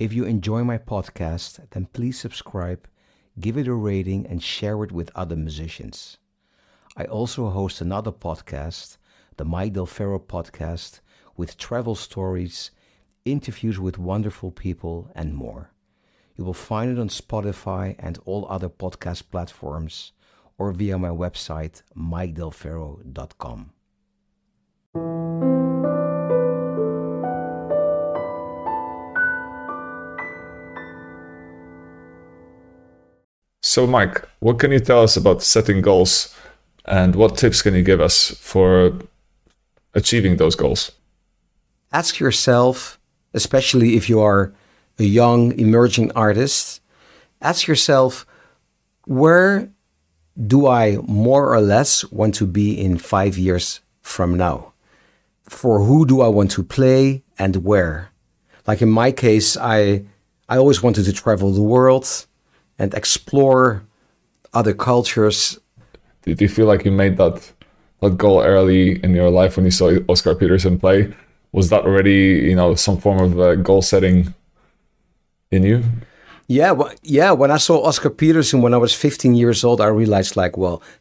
If you enjoy my podcast, then please subscribe, give it a rating, and share it with other musicians. I also host another podcast, the Ferro podcast, with travel stories, interviews with wonderful people, and more. You will find it on Spotify and all other podcast platforms, or via my website, mikedelferro.com. So Mike, what can you tell us about setting goals, and what tips can you give us for achieving those goals? Ask yourself, especially if you are a young emerging artist, ask yourself, where do I more or less want to be in 5 years from now? For who do I want to play and where? Like in my case, I always wanted to travel the world and explore other cultures. Did you feel like you made that goal early in your life when you saw Oscar Peterson play? Was that already, some form of goal setting in you? Yeah. When I saw Oscar Peterson when I was 15 years old, I realized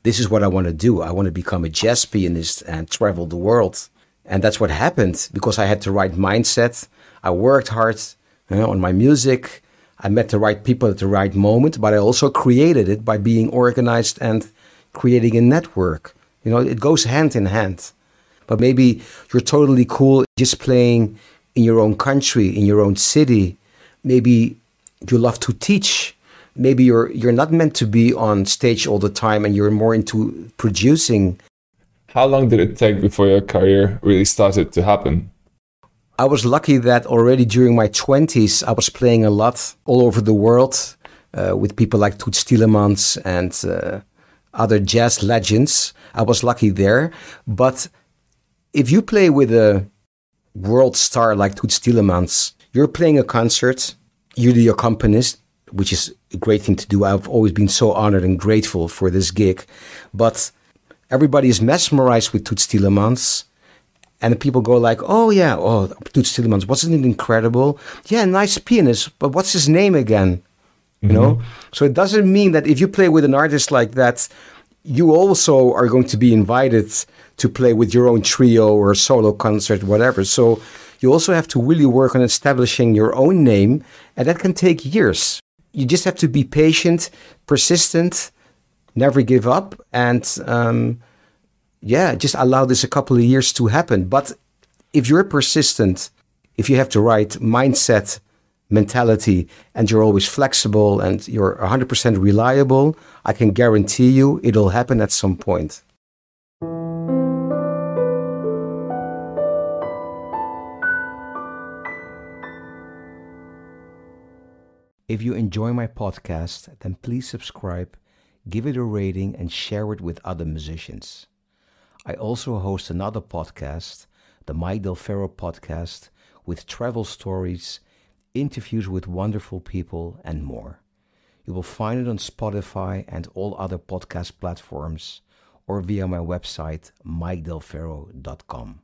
this is what I want to do. I want to become a jazz pianist and travel the world. And that's what happened because I had the right mindset. I worked hard on my music. I met the right people at the right moment, but I also created it by being organized and creating a network. It goes hand in hand. But maybe you're totally cool just playing in your own country, in your own city. Maybe you love to teach. Maybe you're not meant to be on stage all the time and you're more into producing. How long did it take before your career really started to happen? I was lucky that already during my 20s, I was playing a lot all over the world with people like Toots Thielemans and other jazz legends. I was lucky there. But if you play with a world star like Toots Thielemans, you're playing a concert, you're the accompanist, which is a great thing to do. I've always been so honored and grateful for this gig. But everybody is mesmerized with Toots Thielemans. And people go like, Toots Thielemans, wasn't it incredible? Yeah, nice pianist, but what's his name again? So it doesn't mean that if you play with an artist like that, you also are going to be invited to play with your own trio or solo concert, whatever. So you also have to really work on establishing your own name, and that can take years. You just have to be patient, persistent, never give up, and just allow this a couple of years to happen. But if you're persistent, if you have the right mindset, mentality, and you're always flexible and you're 100% reliable, I can guarantee you it'll happen at some point. If you enjoy my podcast, then please subscribe, give it a rating, and share it with other musicians. I also host another podcast, the Ferro podcast, with travel stories, interviews with wonderful people, and more. You will find it on Spotify and all other podcast platforms, or via my website, mikedelferro.com.